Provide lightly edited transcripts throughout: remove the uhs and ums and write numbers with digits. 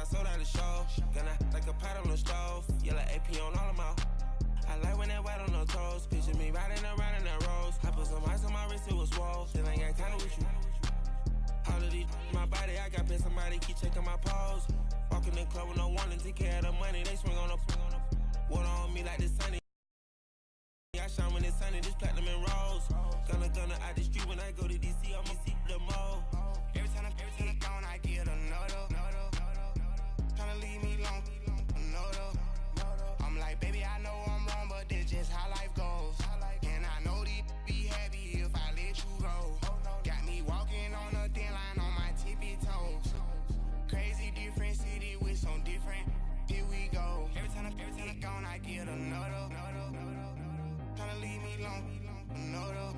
I sold out the show. Gonna like a pot on the stove. Yellow AP on all of my. I like when that white on the toes. Picture me riding around in that rose. I put some ice on my wrist, it was swole. Still ain't got time with you. All of these my body, I got paid somebody keep checking my pose. Walking in the club with no warning, take care of the money. They swing on the water on me like the sunny. I shine when it's sunny, this platinum and rose. Gonna out the street when I go to DC, I'ma see the mo. Every time I gone, I get another. Tryna leave me alone, another. I'm like, baby, I know I'm wrong, but this just how life goes. And I know these be happy if I let you go. Got me walking on a thin line on my tippy toes. Crazy different city with some different. Here we go. Every time I gone, I get another. Tryna leave me alone, another.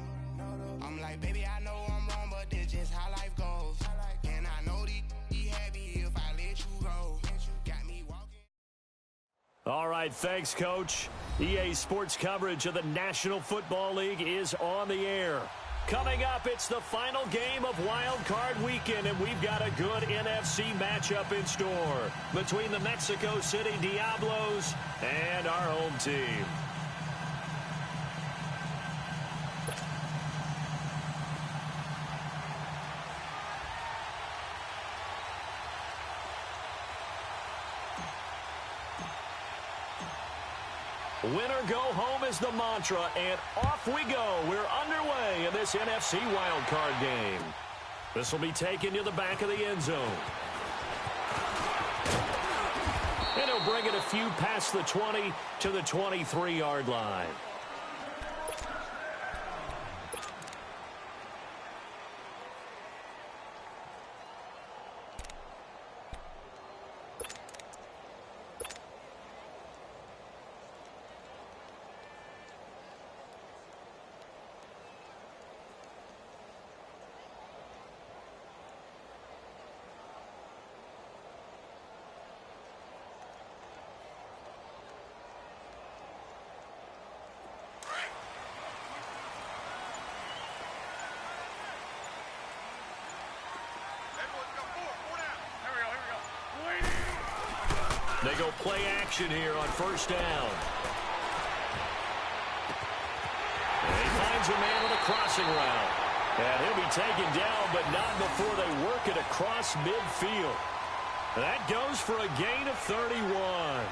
I'm like, baby, I know I'm wrong, but this just how life goes. And I know these be happy if I let you go. Got me walking. All right, thanks, Coach. EA Sports coverage of the National Football League is on the air. Coming up, it's the final game of Wild Card Weekend, and we've got a good NFC matchup in store between the Mexico City Diablos and our home team. Winner go home is the mantra, and off we go. We're underway in this NFC wildcard game. This will be taken to the back of the end zone. And he'll bring it a few past the 20 to the 23-yard line. They go play action here on first down. And he finds a man with a crossing route. And he'll be taken down, but not before they work it across midfield. That goes for a gain of 31.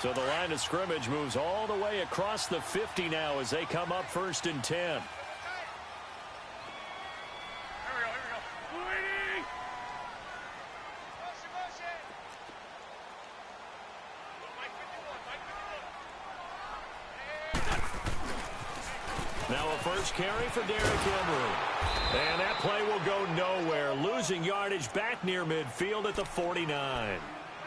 So the line of scrimmage moves all the way across the 50 now as they come up first and 10. Now a first carry for Derrick Henry. And that play will go nowhere. Losing yardage back near midfield at the 49.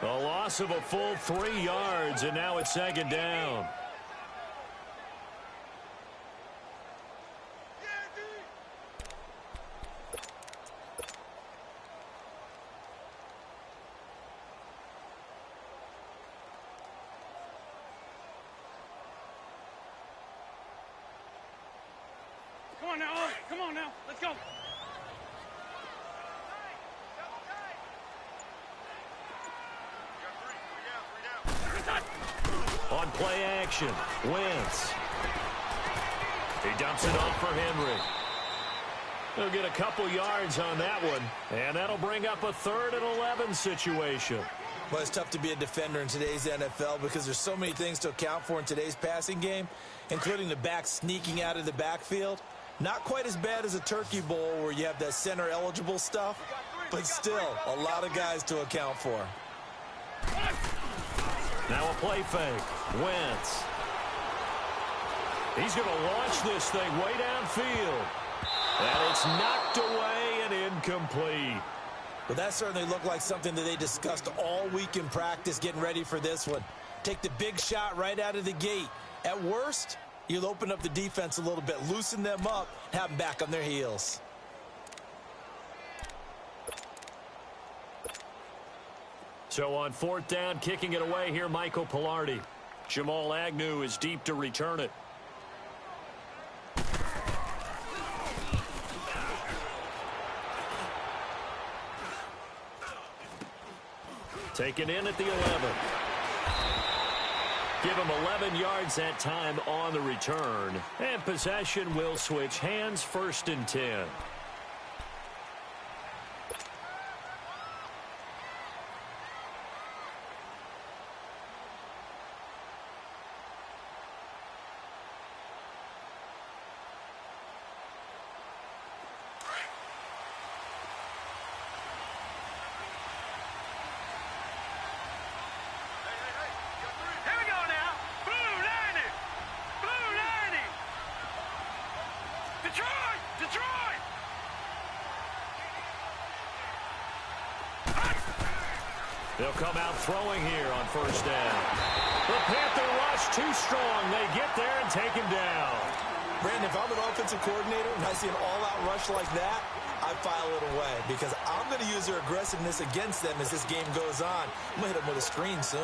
A loss of a full 3 yards, and now it's second down. Come on now, let's go. On play action, Wentz. He dumps it off for Henry. He'll get a couple yards on that one, and that'll bring up a 3rd and 11 situation. Well, it's tough to be a defender in today's NFL because there's so many things to account for in today's passing game, including the back sneaking out of the backfield. Not quite as bad as a Turkey Bowl where you have that center-eligible stuff, but still a lot of guys to account for. Now a play fake. Wentz. He's going to launch this thing way downfield. And it's knocked away and incomplete. Well, that certainly looked like something that they discussed all week in practice getting ready for this one. Take the big shot right out of the gate. At worst, you'll open up the defense a little bit, loosen them up, have them back on their heels. So on 4th down, kicking it away here, Michael Palardy. Jamal Agnew is deep to return it. Taken in at the 11. Give him 11 yards that time on the return. And possession will switch hands, 1st and 10. They'll come out throwing here on 1st down. The Panther rush too strong. They get there and take him down. Brandon, if I'm an offensive coordinator and I see an all-out rush like that, I file it away because I'm going to use their aggressiveness against them as this game goes on. I'm going to hit them with a screen soon.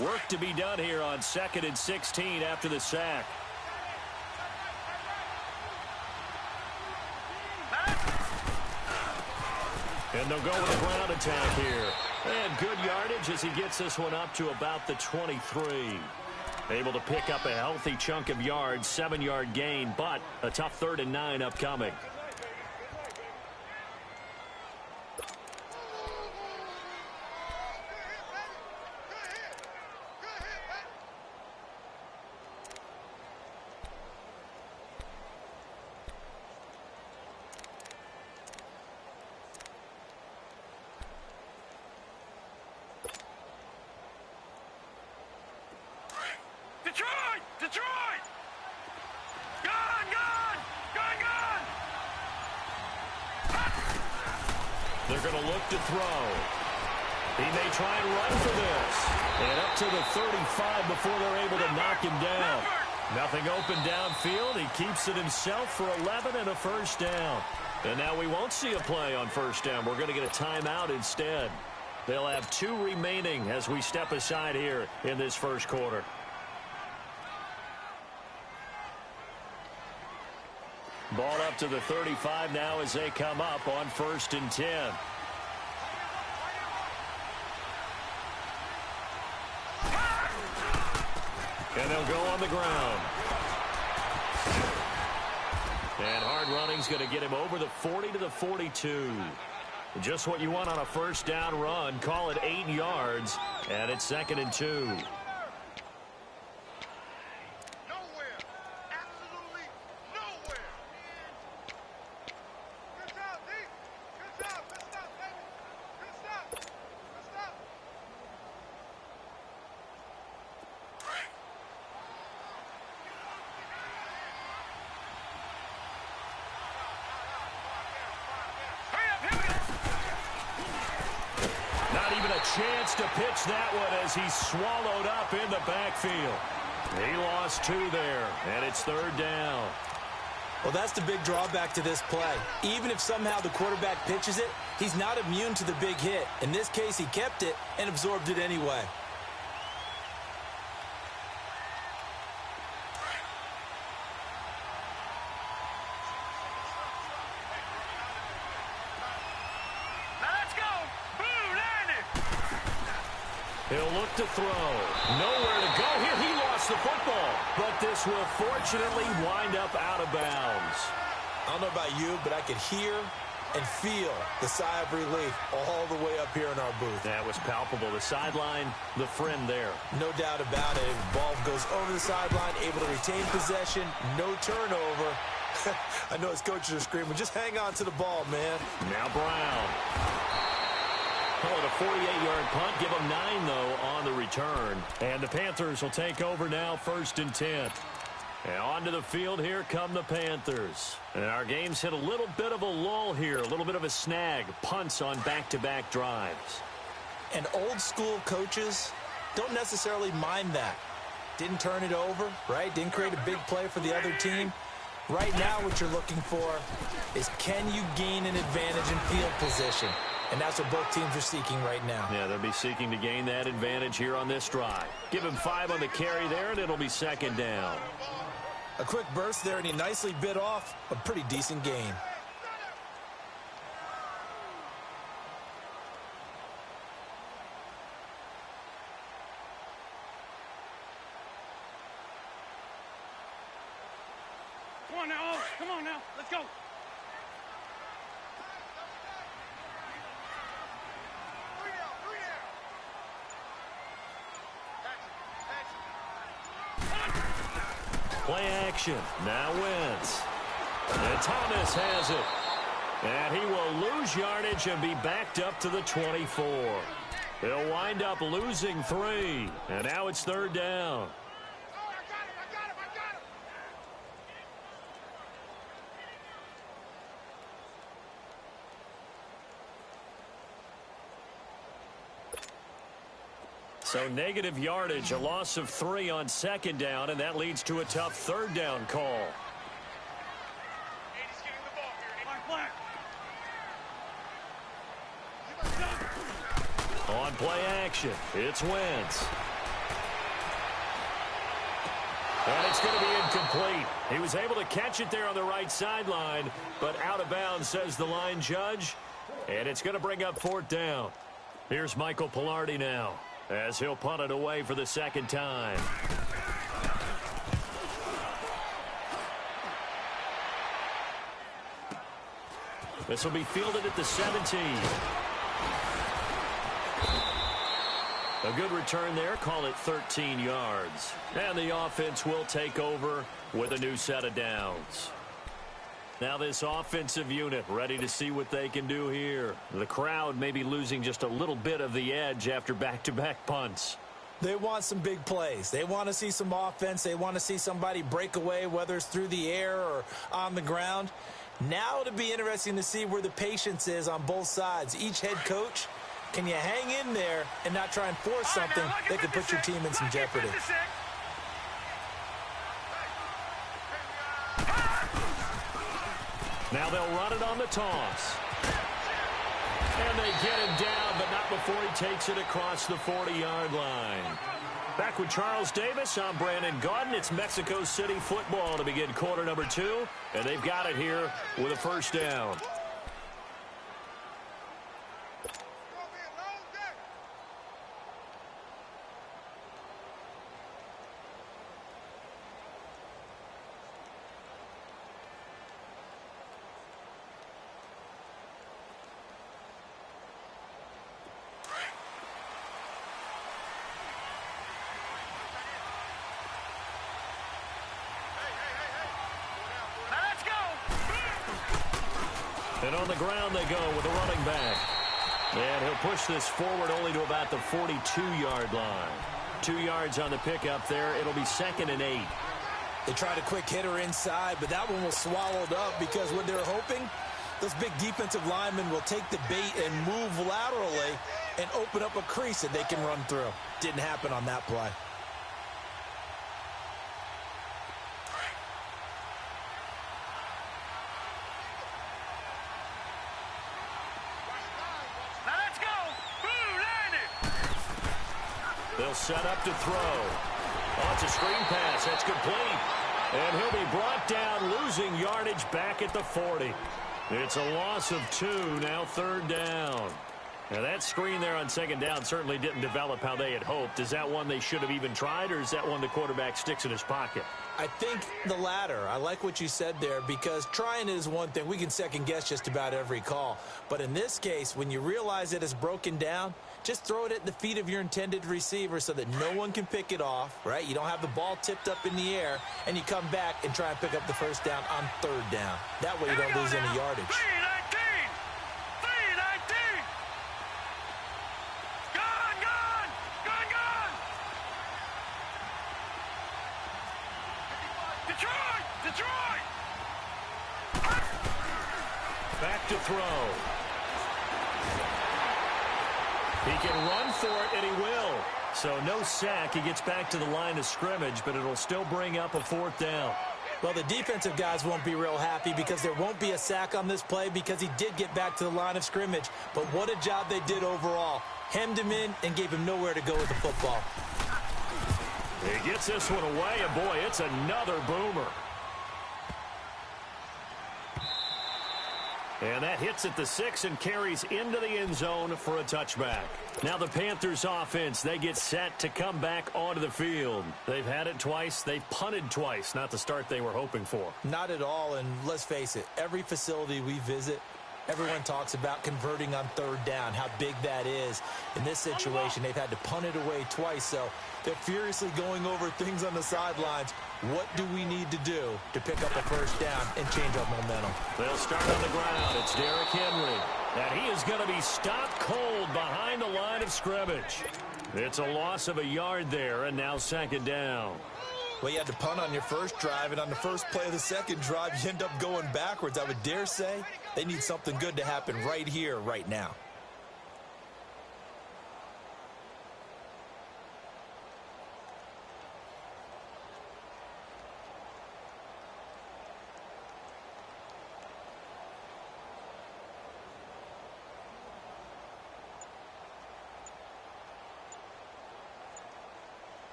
Work to be done here on 2nd and 16 after the sack. And they'll go with a ground attack here. And good yardage as he gets this one up to about the 23. Able to pick up a healthy chunk of yards, 7-yard gain, but a tough 3rd and 9 upcoming. Detroit! Gone! They're going to look to throw. He may try and run for this. And up to the 35 before they're able to knock him down. Nothing open downfield. He keeps it himself for 11 and a 1st down. And now we won't see a play on 1st down. We're going to get a timeout instead. They'll have 2 remaining as we step aside here in this 1st quarter. Ball up to the 35 now as they come up on 1st and 10. And they'll go on the ground. And hard running's going to get him over the 40 to the 42. Just what you want on a 1st down run. Call it 8 yards. And it's 2nd and 2. Chance to pitch that one as he's swallowed up in the backfield. He lost 2 there, and it's 3rd down. Well, that's the big drawback to this play. Even if somehow the quarterback pitches it, he's not immune to the big hit. In this case, he kept it and absorbed it anyway. He'll look to throw. Nowhere to go here. He lost the football. But this will fortunately wind up out of bounds. I don't know about you, but I could hear and feel the sigh of relief all the way up here in our booth. That was palpable. The sideline, the friend there. No doubt about it. Ball goes over the sideline, able to retain possession, no turnover. I know his coaches are screaming, just hang on to the ball, man. Now Brown. Call it a 48-yard punt. Give them 9, though, on the return. And the Panthers will take over now, 1st and 10. And onto the field, here come the Panthers. And our game's hit a little bit of a lull here, a little bit of a snag. Punts on back-to-back drives. And old-school coaches don't necessarily mind that. Didn't turn it over, right? Didn't create a big play for the other team. Right now, what you're looking for is can you gain an advantage in field position? and that's what both teams are seeking right now. Yeah, they'll be seeking to gain that advantage here on this drive. Give him 5 on the carry there, and it'll be second down. A quick burst there, and he nicely bit off a pretty decent gain. Come on now, come on now, let's go. Play action. Now Wentz. And Thomas has it. And he will lose yardage and be backed up to the 24. He'll wind up losing 3. And now it's third down. So negative yardage, a loss of 3 on second down, and that leads to a tough third down call. On play action, it's Wentz. And it's going to be incomplete. He was able to catch it there on the right sideline, but out of bounds, says the line judge. And it's going to bring up fourth down. Here's Michael Palardy now, as he'll punt it away for the second time. This will be fielded at the 17. A good return there. Call it 13 yards. And the offense will take over with a new set of downs. Now this offensive unit ready to see what they can do here. The crowd may be losing just a little bit of the edge after back-to-back punts. They want some big plays. They want to see some offense. They want to see somebody break away, whether it's through the air or on the ground. Now it'll be interesting to see where the patience is on both sides. Each head coach, can you hang in there and not try and force something that could put your team in some jeopardy? Now they'll run it on the toss. And they get him down, but not before he takes it across the 40-yard line. Back with Charles Davis, I'm Brandon Gaudin. It's Mexico City football to begin quarter number 2, and they've got it here with a first down. And on the ground they go with a running back. And he'll push this forward only to about the 42-yard line. 2 yards on the pickup there. It'll be 2nd and 8. They tried a quick hitter inside, but that one was swallowed up because what they're hoping, those big defensive linemen will take the bait and move laterally and open up a crease that they can run through. Didn't happen on that play. They'll set up to throw. Oh, it's a screen pass. That's complete. And he'll be brought down, losing yardage back at the 40. It's a loss of 2, now third down. Now that screen there on second down certainly didn't develop how they had hoped. Is that one they should have even tried, or is that one the quarterback sticks in his pocket? I think the latter. I like what you said there, because trying is one thing. We can second guess just about every call. But in this case, when you realize it is broken down, just throw it at the feet of your intended receiver so that no one can pick it off, right? You don't have the ball tipped up in the air, and you come back and try and pick up the first down on third down. That way you don't lose any yardage. 3-19! Gone! Gone! Gone! Gone! Detroit! Detroit! Back to throw. He can run for it, and he will. So no sack. He gets back to the line of scrimmage, but it'll still bring up a fourth down. Well, the defensive guys won't be real happy because there won't be a sack on this play because he did get back to the line of scrimmage. But what a job they did overall. Hemmed him in and gave him nowhere to go with the football. He gets this one away, and boy, it's another boomer. And that hits at the 6 and carries into the end zone for a touchback. Now the Panthers offense, they get set to come back onto the field. They've had it twice. They've punted twice. Not the start they were hoping for. Not at all, and let's face it, every facility we visit, everyone talks about converting on third down, how big that is. In this situation, they've had to punt it away twice, so they're furiously going over things on the sidelines. What do we need to do to pick up a first down and change our momentum? They'll start on the ground. It's Derrick Henry. And he is going to be stopped cold behind the line of scrimmage. It's a loss of a yard there, and now second down. Well, you had to punt on your first drive, and on the first play of the second drive, you end up going backwards. I would dare say they need something good to happen right here, right now.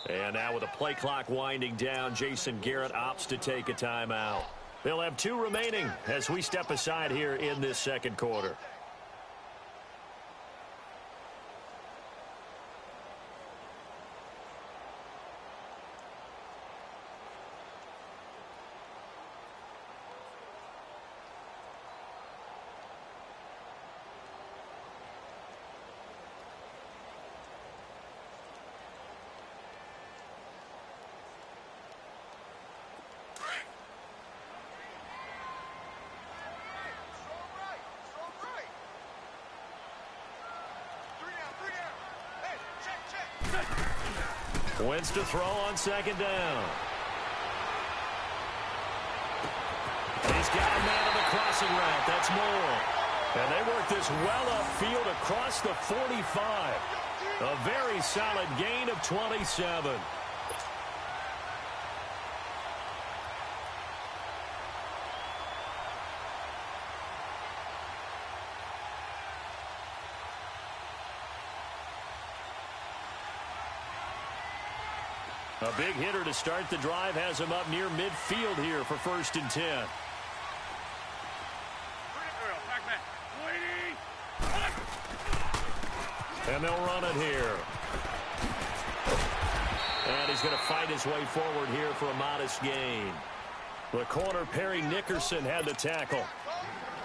And now with the play clock winding down, Jason Garrett opts to take a timeout. They'll have 2 remaining as we step aside here in this second quarter. Wentz to throw on second down. He's got a man on the crossing route. That's Moore. And they work this well upfield across the 45. A very solid gain of 27. A big hitter to start the drive has him up near midfield here for 1st and 10. And they'll run it here. And he's going to fight his way forward here for a modest gain. The corner, Perry Nickerson, had the tackle.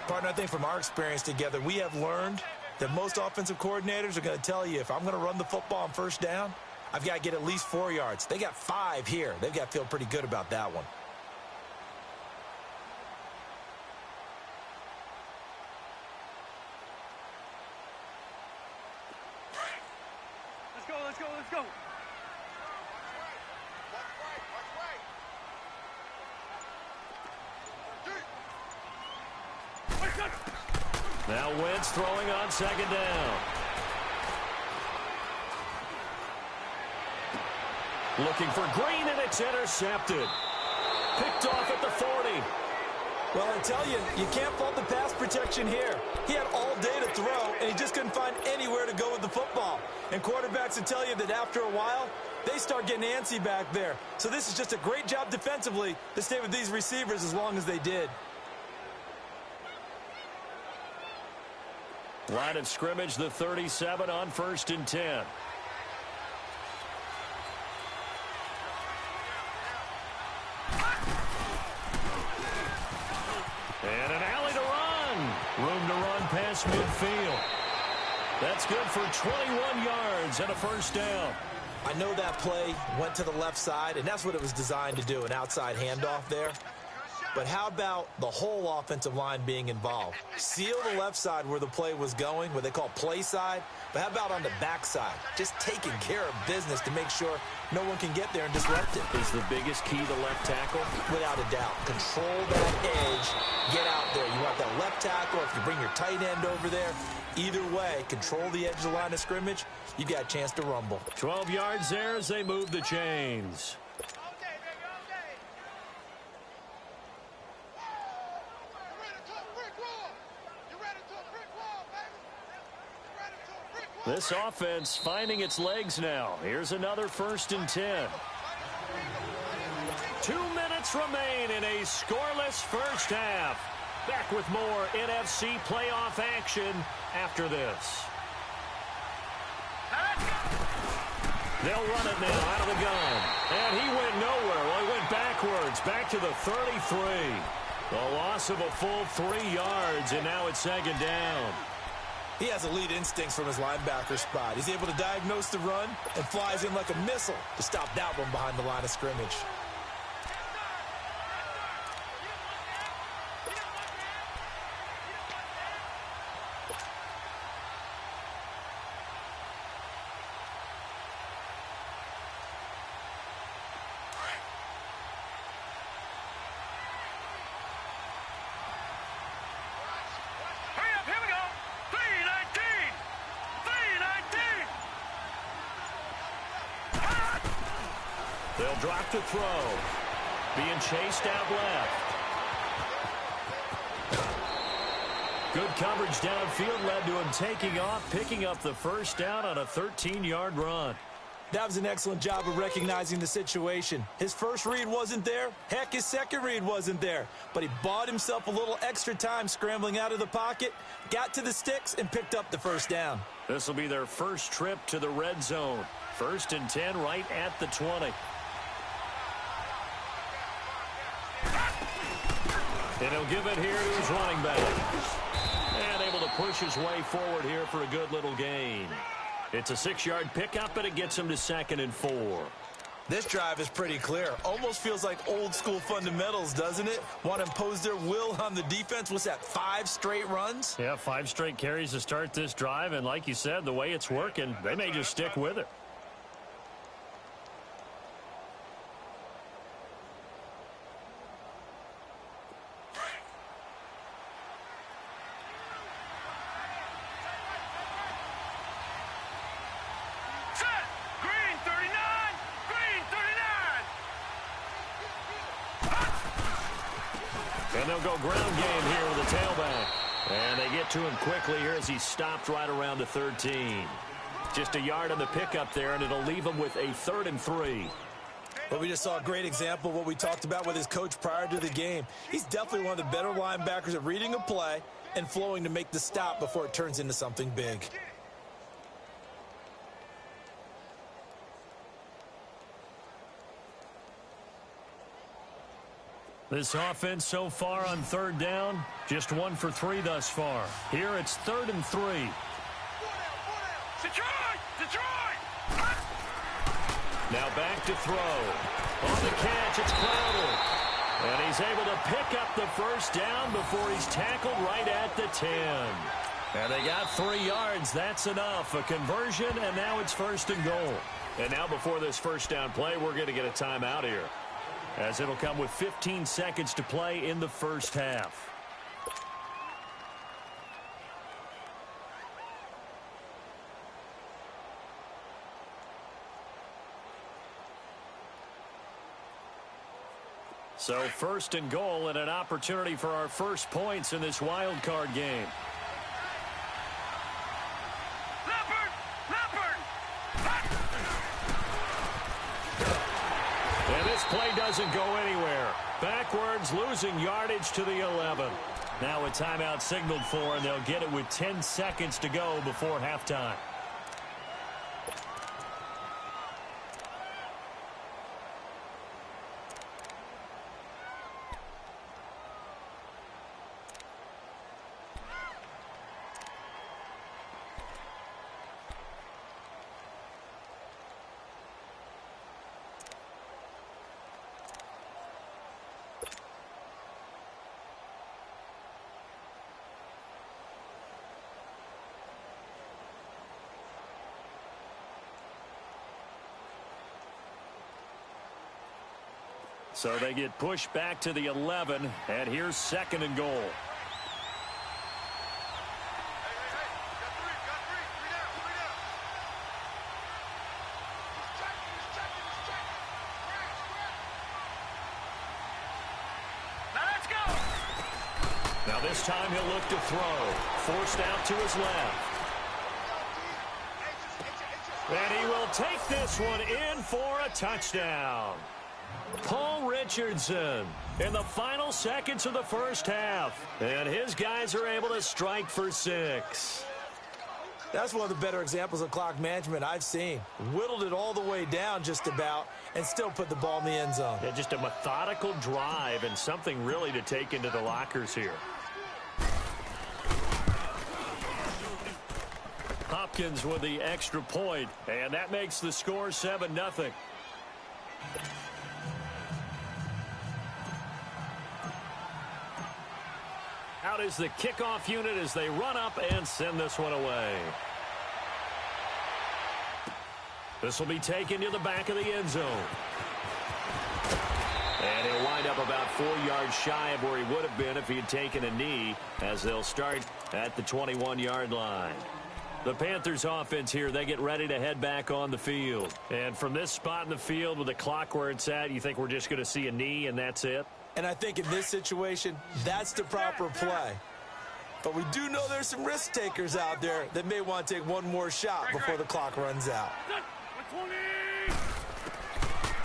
Partner, I think from our experience together, we have learned that most offensive coordinators are going to tell you, if I'm going to run the football on first down, I've got to get at least 4 yards. They got 5 here. They've got to feel pretty good about that one. Let's go, let's go, let's go. Now Wentz throwing on second down. Looking for Green, and it's intercepted. Picked off at the 40. Well, I tell you, you can't fault the pass protection here. He had all day to throw, and he just couldn't find anywhere to go with the football. And quarterbacks will tell you that after a while, they start getting antsy back there. So this is just a great job defensively to stay with these receivers as long as they did. Line of scrimmage, the 37 on 1st and 10. And an alley to run. Room to run past midfield. That's good for 21 yards and a first down. I know that play went to the left side, and that's what it was designed to do, an outside handoff there. But how about the whole offensive line being involved? Seal the left side where the play was going, what they call play side. But how about on the back side? Just taking care of business to make sure no one can get there and disrupt it. Is the biggest key to left tackle? Without a doubt. Control that edge. Get out there. You want that left tackle. If you bring your tight end over there, Either way, control the edge of the line of scrimmage, you got a chance to rumble. 12 yards there as they move the chains. This offense finding its legs now. Here's another 1st and 10. 2 minutes remain in a scoreless first half. Back with more NFC playoff action after this. They'll run it now out of the gun. And he went nowhere. Well, he went backwards, back to the 33. The loss of a full 3 yards, and now it's 2nd down. He has elite instincts from his linebacker spot. He's able to diagnose the run and flies in like a missile to stop that one behind the line of scrimmage. They'll drop to throw. Being chased out left. Good coverage downfield led to him taking off, picking up the 1st down on a 13-yard run. That was an excellent job of recognizing the situation. His first read wasn't there. Heck, his second read wasn't there. But he bought himself a little extra time scrambling out of the pocket, got to the sticks, and picked up the 1st down. This will be their first trip to the red zone. 1st and 10 right at the 20. And he'll give it here to his running back. And able to push his way forward here for a good little gain. It's a 6-yard pickup, and it gets him to 2nd and 4. This drive is pretty clear. Almost feels like old school fundamentals, doesn't it? Want to impose their will on the defense. What's that, 5 straight runs? Yeah, 5 straight carries to start this drive. And like you said, the way it's working, they may just stick with it. And they'll go ground game here with the tailback. And they get to him quickly here as he stopped right around the 13. Just a yard on the pickup there, and it'll leave him with a 3rd and 3. But we just saw a great example of what we talked about with his coach prior to the game. He's definitely one of the better linebackers at reading a play and flowing to make the stop before it turns into something big. This offense so far on 3rd down, just 1 for 3 thus far. Here it's 3rd and 3. Detroit! Detroit! Now back to throw. On the catch, it's Crowder. And he's able to pick up the 1st down before he's tackled right at the 10. And they got 3 yards. That's enough. A conversion, and now it's 1st and goal. And now before this 1st down play, we're going to get a timeout here, as it'll come with 15 seconds to play in the 1st half. So 1st and goal, and an opportunity for our first points in this wild card game. And this play doesn't go anywhere. Backwards, losing yardage to the 11. Now a timeout signaled for, and they'll get it with 10 seconds to go before halftime. So they get pushed back to the 11, and here's 2nd and goal. Now this time he'll look to throw. Forced out to his left. And he will take this one in for a touchdown. Paul Richardson in the final seconds of the first half. And his guys are able to strike for 6. That's one of the better examples of clock management I've seen. Whittled it all the way down just about and still put the ball in the end zone. Yeah, just a methodical drive and something really to take into the lockers here. Hopkins with the extra point, and that makes the score 7-0. Out is the kickoff unit as they run up and send this one away. This will be taken to the back of the end zone. And he'll wind up about 4 yards shy of where he would have been if he had taken a knee, as they'll start at the 21-yard line. The Panthers offense here, they get ready to head back on the field. And from this spot in the field with the clock where it's at, you think we're just going to see a knee and that's it? And I think in this situation, that's the proper play. But we do know there's some risk takers out there that may want to take one more shot before the clock runs out.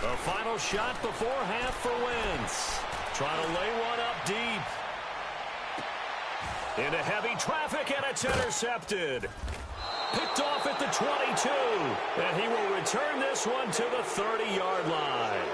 The final shot before half for Wentz. Trying to lay one up deep. Into heavy traffic, and it's intercepted. Picked off at the 22. And he will return this one to the 30-yard line.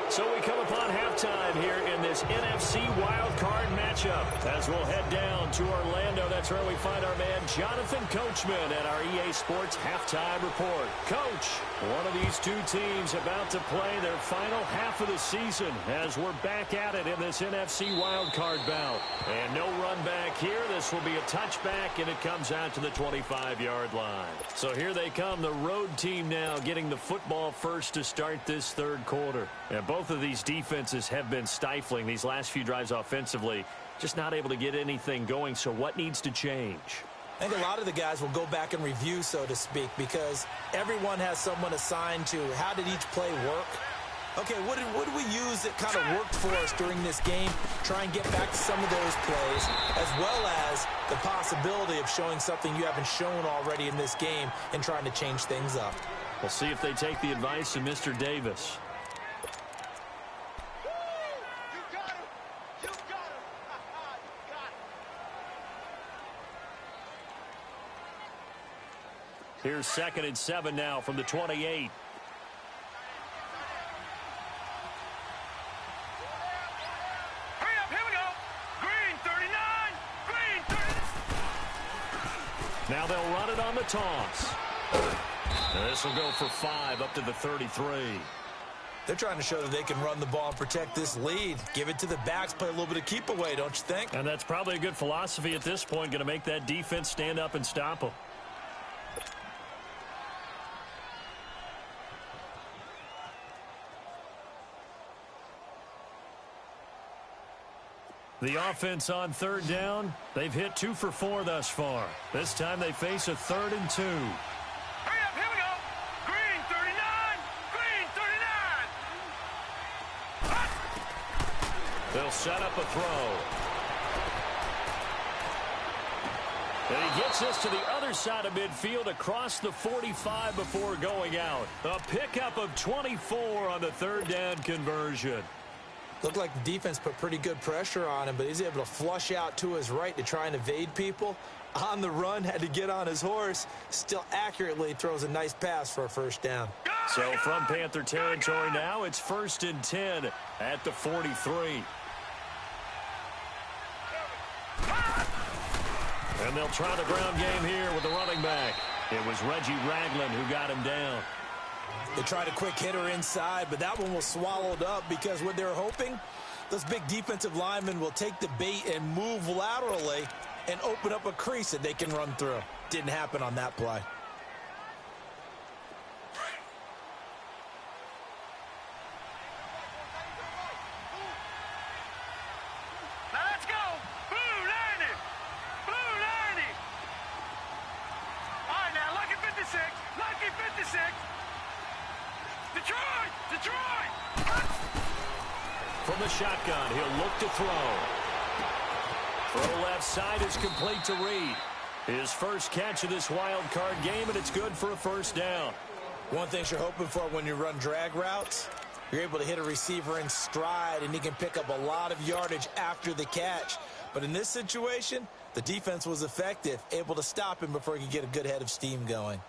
So we come upon halftime here in this NFC wildcard matchup as we'll head down to Orlando. That's where we find our man Jonathan Coachman at our EA Sports Halftime Report. Coach, one of these two teams about to play their final half of the season as we're back at it in this NFC wildcard bout. And no run back here. This will be a touchback, and it comes out to the 25-yard line. So here they come, the road team now getting the football first to start this third quarter. And both of these defenses have been stifling these last few drives offensively, just not able to get anything going. So what needs to change? I think a lot of the guys will go back and review, so to speak, because everyone has someone assigned to how did each play work. Okay, what did we use that kind of worked for us during this game? Try and get back to some of those plays, as well as the possibility of showing something you haven't shown already in this game and trying to change things up. We'll see if they take the advice of Mr. Davis. Here's 2nd and 7 now from the 28. Hurry up, here we go. Green 39, green 39. Now they'll run it on the toss. And this will go for 5 up to the 33. They're trying to show that they can run the ball and protect this lead. Give it to the backs, play a little bit of keep away, don't you think? And that's probably a good philosophy at this point, going to make that defense stand up and stop them. The offense on 3rd down, they've hit 2 for 4 thus far. This time they face a 3rd and 2. Hurry up, here we go. Green 39, green 39. They'll set up a throw. And he gets this to the other side of midfield across the 45 before going out. A pickup of 24 on the 3rd down conversion. Looked like the defense put pretty good pressure on him, but he's able to flush out to his right to try and evade people. On the run, had to get on his horse. Still accurately throws a nice pass for a 1st down. So from Panther territory now, it's 1st and 10 at the 43. And they'll try the ground game here with the running back. It was Reggie Ragland who got him down. They tried a quick hitter inside, but that one was swallowed up because what they're hoping, those big defensive linemen will take the bait and move laterally and open up a crease that they can run through. Didn't happen on that play. Now let's go. Blue 90. Blue 90. All right, now, lucky 56. Lucky 56. Detroit! Detroit! From the shotgun, he'll look to throw. Throw left side is complete to Reed. His first catch of this wild card game, and it's good for a first down. One thing you're hoping for when you run drag routes, you're able to hit a receiver in stride, and he can pick up a lot of yardage after the catch. But in this situation, the defense was effective, able to stop him before he could get a good head of steam going.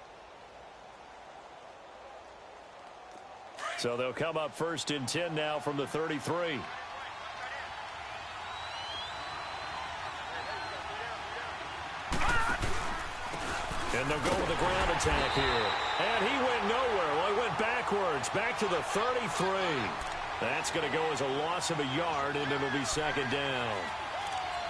So they'll come up 1st and 10 now from the 33. And they'll go with the ground attack here. And he went nowhere. Well, he went backwards, back to the 33. That's going to go as a loss of a yard, and it'll be 2nd down.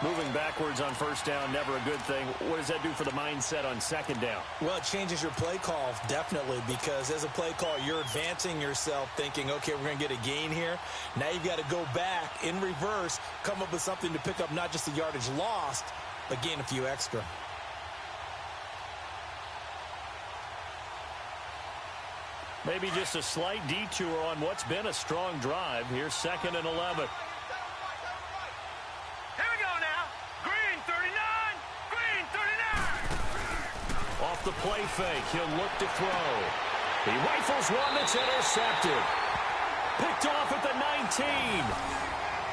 Moving backwards on 1st down, never a good thing. What does that do for the mindset on 2nd down? Well, it changes your play call, definitely, because as a play call, you're advancing yourself thinking, okay, we're going to get a gain here. Now you've got to go back in reverse, come up with something to pick up not just the yardage lost, but gain a few extra. Maybe just a slight detour on what's been a strong drive. Here's 2nd and 11. Off the play fake, he'll look to throw. He rifles one that's intercepted. Picked off at the 19.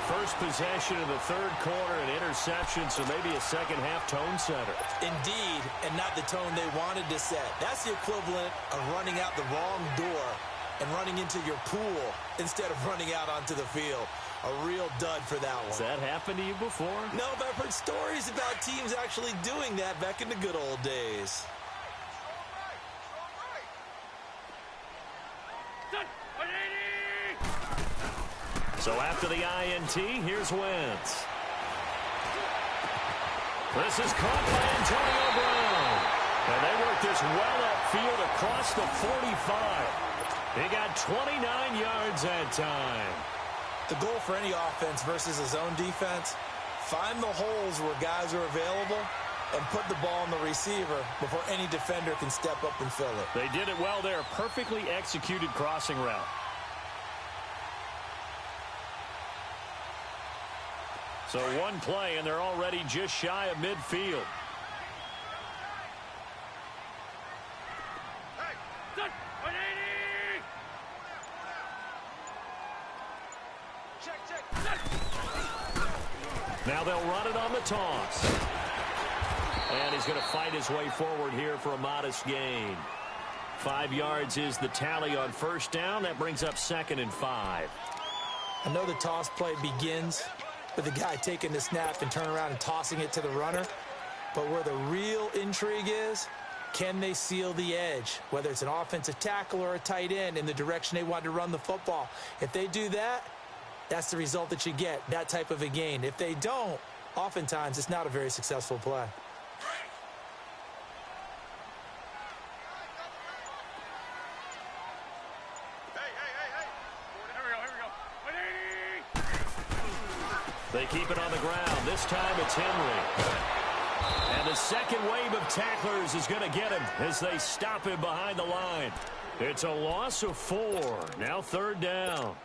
First possession of the 3rd quarter, an interception, so maybe a second-half tone setter. Indeed, and not the tone they wanted to set. That's the equivalent of running out the wrong door and running into your pool instead of running out onto the field. A real dud for that one. Has that happened to you before? No, but I've heard stories about teams actually doing that back in the good old days. So after the INT, here's Wentz. This is caught by Antonio Brown. And they work this well upfield across the 45. He got 29 yards that time. The goal for any offense versus a zone defense, find the holes where guys are available and put the ball on the receiver before any defender can step up and fill it. They did it well there. Perfectly executed crossing route. So one play, and they're already just shy of midfield. Now they'll run it on the toss. And he's going to fight his way forward here for a modest gain. 5 yards is the tally on 1st down. That brings up 2nd and 5. I know the toss play begins with the guy taking the snap and turning around and tossing it to the runner. But where the real intrigue is, can they seal the edge? Whether it's an offensive tackle or a tight end in the direction they want to run the football. If they do that, that's the result that you get, that type of a gain. If they don't, oftentimes it's not a very successful play. They keep it on the ground. This time it's Henry. And the second wave of tacklers is going to get him as they stop him behind the line. It's a loss of 4. Now 3rd down.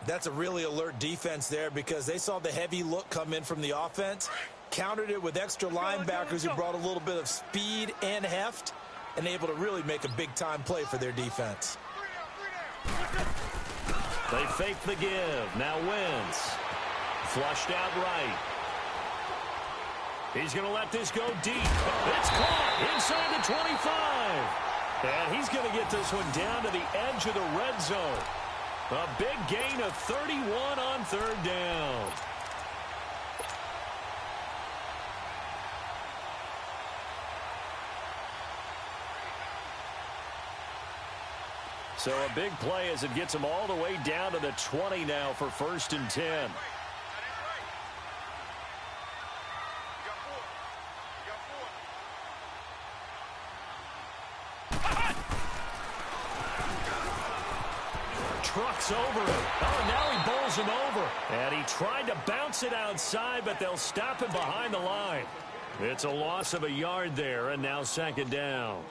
That's a really alert defense there because they saw the heavy look come in from the offense, countered it with extra linebackers who brought a little bit of speed and heft, and able to really make a big-time play for their defense. They fake the give. Now Wentz. Flushed out right. He's going to let this go deep. It's caught inside the 25. And he's going to get this one down to the edge of the red zone. A big gain of 31 on 3rd down. So a big play as it gets them all the way down to the 20 now for 1st and 10. Trucks over him. Oh, now he bowls him over. And he tried to bounce it outside, but they'll stop him behind the line. It's a loss of a yard there, and now 2nd down.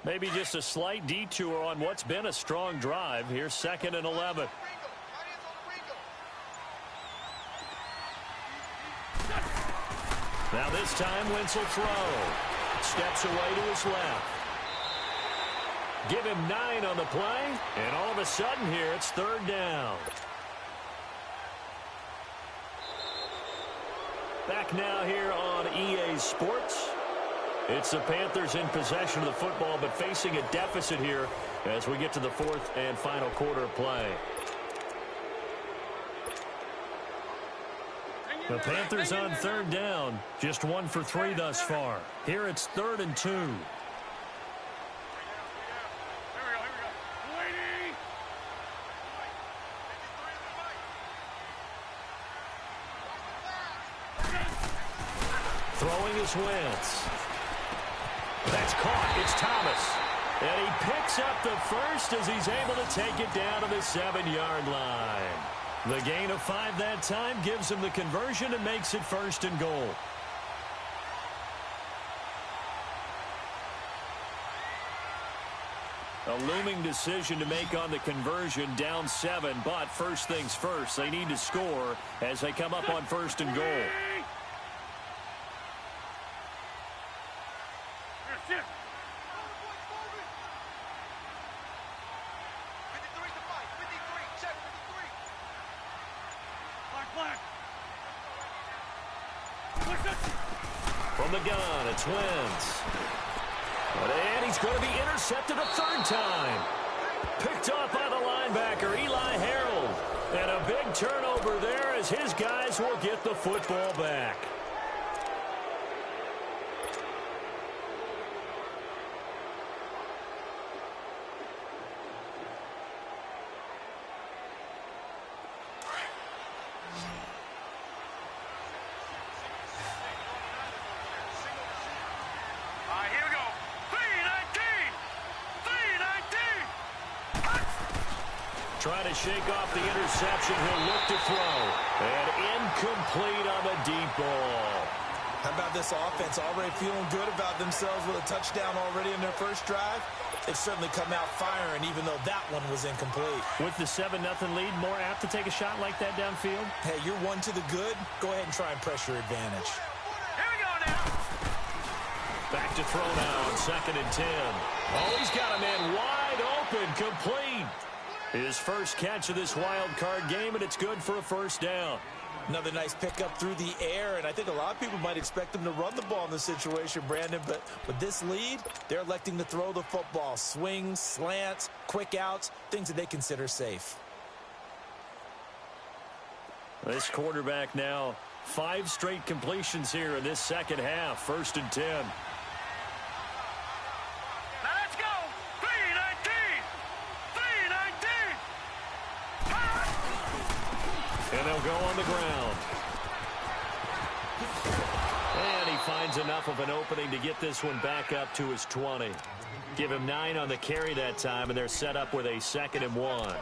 Maybe just a slight detour on what's been a strong drive. Here's 2nd and 11. Now this time, Wentz will throw. Steps away to his left. Give him 9 on the play, and all of a sudden here, it's 3rd down. Back now here on EA Sports. It's the Panthers in possession of the football, but facing a deficit here as we get to the 4th and final quarter of play. The Panthers on 3rd down, just 1 for 3 thus far. Here it's 3rd and 2. Throwing is Wentz. That's caught. It's Thomas. And he picks up the first as he's able to take it down to the 7-yard line. The gain of 5 that time gives him the conversion and makes it 1st and goal. A looming decision to make on the conversion, down 7, but first things first, they need to score as they come up on 1st and goal. From the gun, it's Wentz. And he's going to be intercepted a 3rd time. Picked off by the linebacker, Eli Harold. And a big turnover there as his guys will get the football back. Trying to shake off the interception. He'll look to throw. And incomplete on the deep ball. How about this offense already feeling good about themselves with a touchdown already in their first drive? They've certainly come out firing, even though that one was incomplete. With the 7-0 lead, more apt to take a shot like that downfield? Hey, you're 1 to the good. Go ahead and try and press your advantage. Here we go now. Back to throw now on 2nd and 10. Oh, he's got a man wide open, complete. His first catch of this wild card game, and it's good for a 1st down. Another nice pickup through the air, and I think a lot of people might expect them to run the ball in this situation, Brandon, but with this lead, they're electing to throw the football. Swings, slants, quick outs, things that they consider safe. This quarterback now, 5 straight completions here in this second half. 1st and 10. And they'll go on the ground. And he finds enough of an opening to get this one back up to his 20. Give him 9 on the carry that time, and they're set up with a 2nd and 1.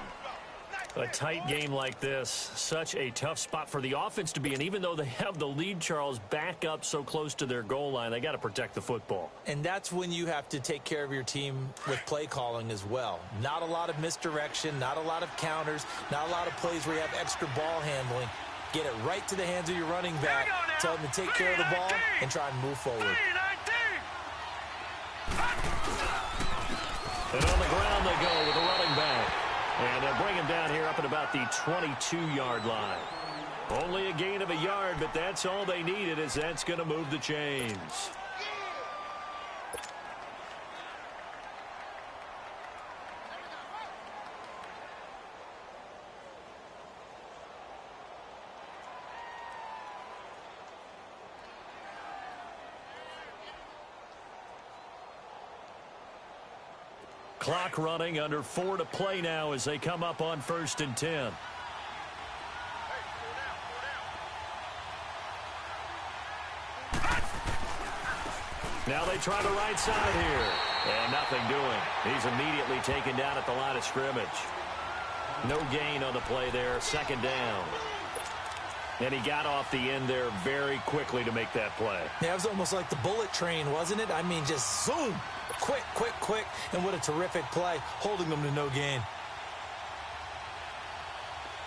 A tight game like this, such a tough spot for the offense to be in. Even though they have the lead, Charles, back up so close to their goal line, they got to protect the football. And that's when you have to take care of your team with play calling as well. Not a lot of misdirection, not a lot of counters, not a lot of plays where you have extra ball handling. Get it right to the hands of your running back. Tell them to take care of the ball and try and move forward. And on the ground they go with the running back. And they'll bring him down here up at about the 22-yard line. Only a gain of a yard, but that's all they needed, as that's going to move the chains. Clock running, under 4 to play now as they come up on 1st and 10. Now they try the right side here. And nothing doing. He's immediately taken down at the line of scrimmage. No gain on the play there. 2nd down. And he got off the end there very quickly to make that play. Yeah, it was almost like the bullet train, wasn't it? I mean, just zoom. Quick, and what a terrific play, holding them to no gain.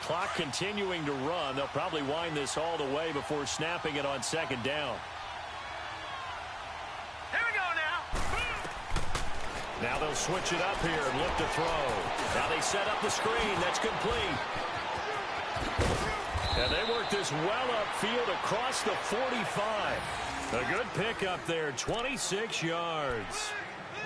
Clock continuing to run. They'll probably wind this all the way before snapping it on second down. Here we go now. Now they'll switch it up here and look to throw. Now they set up the screen. That's complete. And they work this well upfield across the 45. A good pickup there, 26 yards.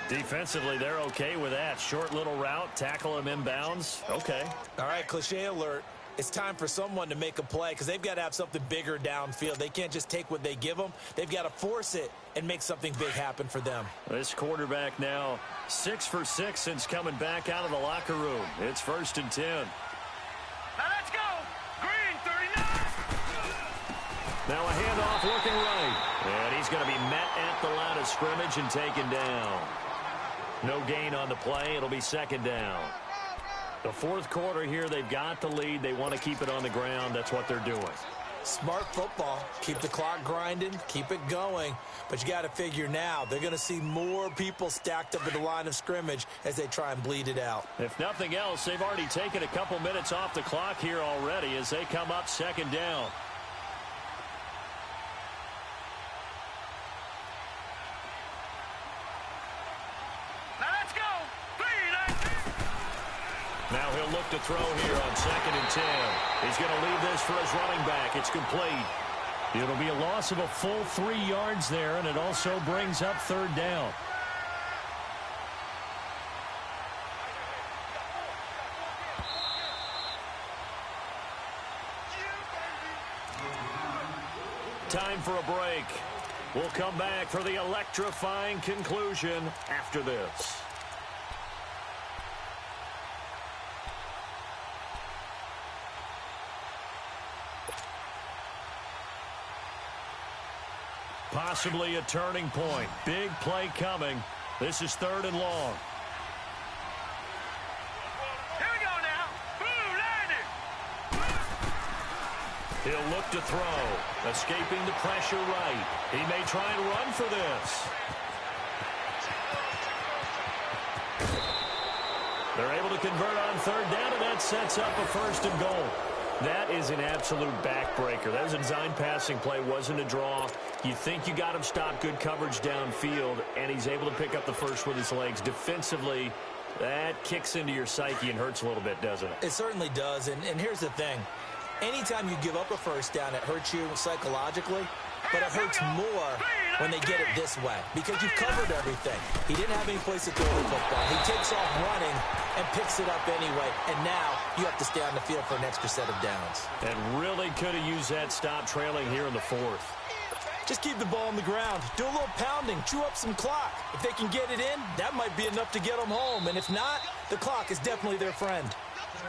Defensively, they're okay with that. Short little route, tackle him inbounds. Okay. All right, cliche alert. It's time for someone to make a play because they've got to have something bigger downfield. They can't just take what they give them. They've got to force it and make something big happen for them. This quarterback now 6 for 6 since coming back out of the locker room. It's 1st and 10. Now let's go. Green 39. Now a handoff looking right. And he's going to be met at the line of scrimmage and taken down. No gain on the play. It'll be 2nd down. The 4th quarter here, they've got the lead. They want to keep it on the ground. That's what they're doing. Smart football. Keep the clock grinding. Keep it going. But you got to figure now they're going to see more people stacked up at the line of scrimmage as they try and bleed it out. If nothing else, they've already taken a couple minutes off the clock here already as they come up 2nd down. Now he'll look to throw here on 2nd and 10. He's going to leave this for his running back. It's complete. It'll be a loss of a full 3 yards there, and it also brings up 3rd down. Time for a break. We'll come back for the electrifying conclusion after this. Possibly a turning point. Big play coming. This is 3rd and long. Here we go now. Boom, landed. He'll look to throw. Escaping the pressure right. He may try and run for this. They're able to convert on 3rd down, and that sets up a 1st and goal. That is an absolute backbreaker. That was a design passing play, wasn't a draw. You think you got him stopped, good coverage downfield, and he's able to pick up the first with his legs. Defensively, that kicks into your psyche and hurts a little bit, doesn't it? It certainly does, and here's the thing. Anytime you give up a 1st down, it hurts you psychologically, but it hurts more when they get it this way because you've covered everything. He didn't have any place to throw the football. He takes off running and picks it up anyway, and now you have to stay on the field for an extra set of downs. And really could have used that stop trailing here in the 4th. Just keep the ball on the ground. Do a little pounding. Chew up some clock. If they can get it in, that might be enough to get them home. And if not, the clock is definitely their friend.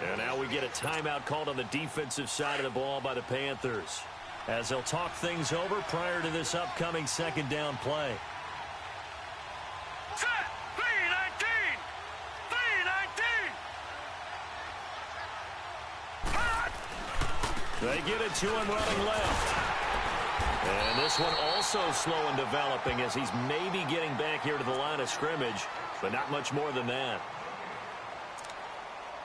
And now we get a timeout called on the defensive side of the ball by the Panthers, as they'll talk things over prior to this upcoming 2nd down play. Set. 319. 319. They get it to him running left. And this one also slow in developing as he's maybe getting back here to the line of scrimmage, but not much more than that.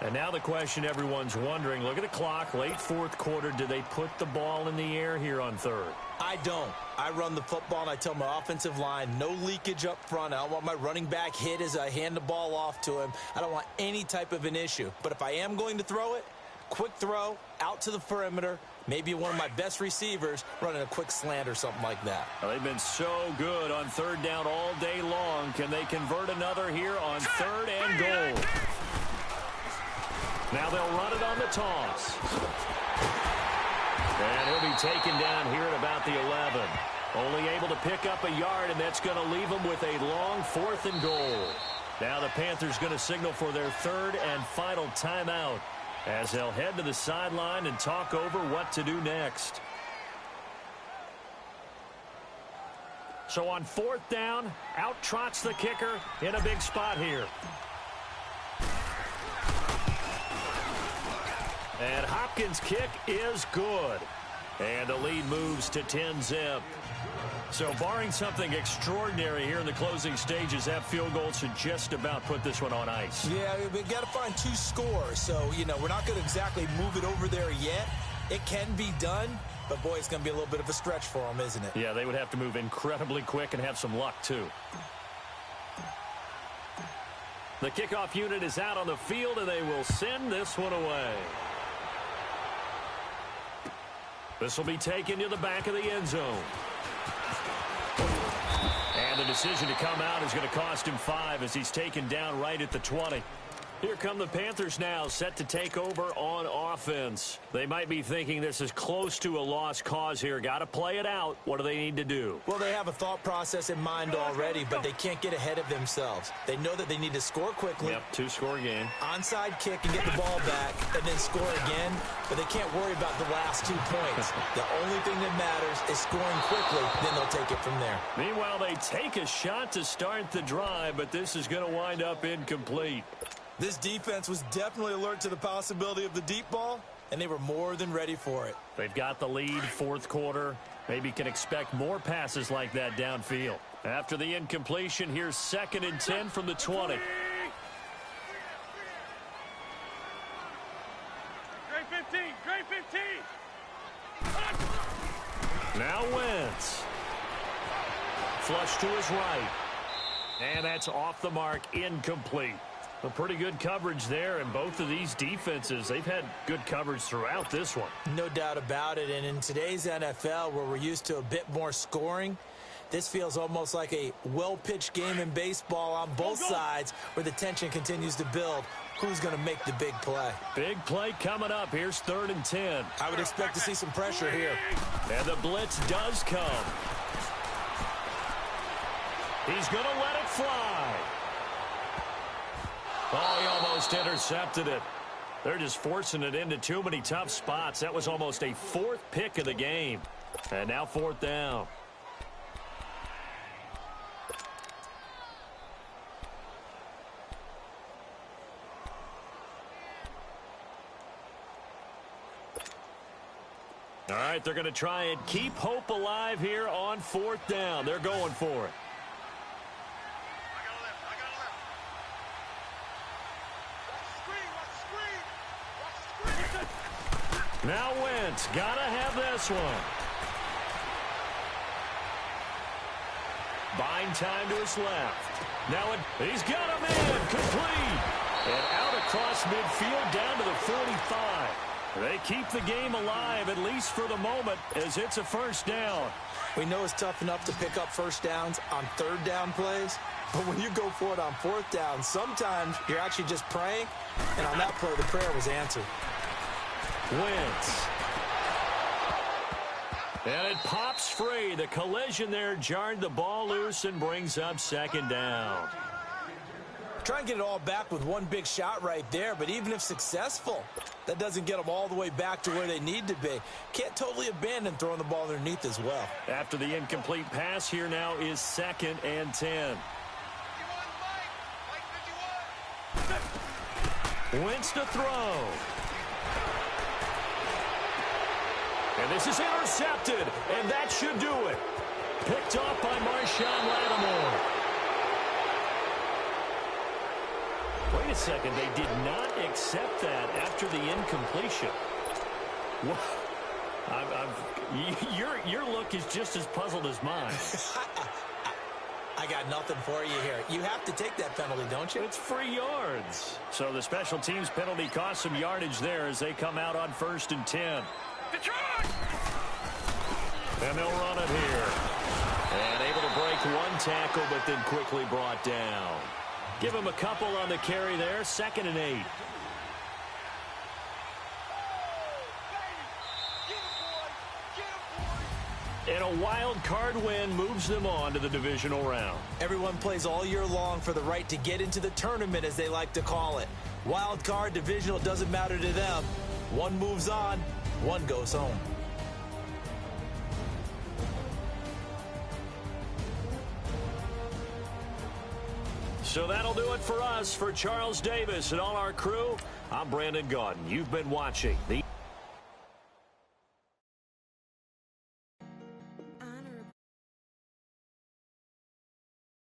And now the question everyone's wondering, look at the clock, late 4th quarter, do they put the ball in the air here on 3rd? I don't. I run the football, and I tell my offensive line, no leakage up front. I don't want my running back hit as I hand the ball off to him. I don't want any type of an issue. But if I am going to throw it, quick throw, out to the perimeter, maybe one of my best receivers running a quick slant or something like that. Well, they've been so good on 3rd down all day long. Can they convert another here on 3rd and goal? Now they'll run it on the toss. And he'll be taken down here at about the 11. Only able to pick up a yard, and that's going to leave them with a long 4th and goal. Now the Panthers going to signal for their 3rd and final timeout as they'll head to the sideline and talk over what to do next. So on 4th down, out trots the kicker in a big spot here. And Hopkins' kick is good. And the lead moves to 10-zip. So barring something extraordinary here in the closing stages, that field goal should just about put this one on ice. Yeah, we've got to find 2 scores. So, we're not going to exactly move it over there yet. It can be done, but, boy, it's going to be a little bit of a stretch for them, isn't it? Yeah, they would have to move incredibly quick and have some luck, too. The kickoff unit is out on the field, and they will send this one away. This will be taken to the back of the end zone. And the decision to come out is going to cost him 5 as he's taken down right at the 20. Here come the Panthers now, set to take over on offense. They might be thinking this is close to a lost cause here. Got to play it out. What do they need to do? Well, they have a thought process in mind already, but they can't get ahead of themselves. They know that they need to score quickly. Yep, 2-score game. Onside kick and get the ball back, and then score again. But they can't worry about the last 2 points. The only thing that matters is scoring quickly, then they'll take it from there. Meanwhile, they take a shot to start the drive, but this is going to wind up incomplete. This defense was definitely alert to the possibility of the deep ball, and they were more than ready for it. They've got the lead, 4th quarter. Maybe can expect more passes like that downfield. After the incompletion, here's 2nd and 10 from the 20. Great 15, great 15. Now Wentz. Flush to his right. And that's off the mark, incomplete. A pretty good coverage there, and both of these defenses, they've had good coverage throughout this one. No doubt about it, and in today's NFL, where we're used to a bit more scoring, this feels almost like a well-pitched game in baseball on both sides, where the tension continues to build. Who's going to make the big play? Big play coming up. Here's 3rd and 10. I would expect to see some pressure here. And the blitz does come. He's going to let it fly. Oh, he almost intercepted it. They're just forcing it into too many tough spots. That was almost a 4th pick of the game. And now 4th down. All right, they're going to try and keep hope alive here on 4th down. They're going for it. Now Wentz, gotta have this one. Buying time to his left. Now he's got him in, complete. And out across midfield down to the 45. They keep the game alive, at least for the moment, as it's a 1st down. We know it's tough enough to pick up 1st downs on 3rd down plays, but when you go for it on 4th down, sometimes you're actually just praying, and on that play, the prayer was answered. Wentz. And it pops free. The collision there jarred the ball loose and brings up 2nd down. Try and get it all back with one big shot right there, but even if successful, that doesn't get them all the way back to where they need to be. Can't totally abandon throwing the ball underneath as well. After the incomplete pass, here now is 2nd and 10. Wentz to throw. And this is intercepted, and that should do it. Picked off by Marshawn Lattimore. Wait a second, they did not accept that after the incompletion. Your look is just as puzzled as mine. I got nothing for you here. You have to take that penalty, don't you? It's free yards. So the special teams penalty cost some yardage there as they come out on 1st and 10. And they'll run it here. And able to break one tackle, but then quickly brought down. Give him a couple on the carry there. 2nd and 8. And a wild card win moves them on to the divisional round. Everyone plays all year long for the right to get into the tournament, as they like to call it. Wild card, divisional, doesn't matter to them. One moves on, one goes home. So that'll do it for us. For Charles Davis and all our crew, I'm Brandon Gaudin. You've been watching the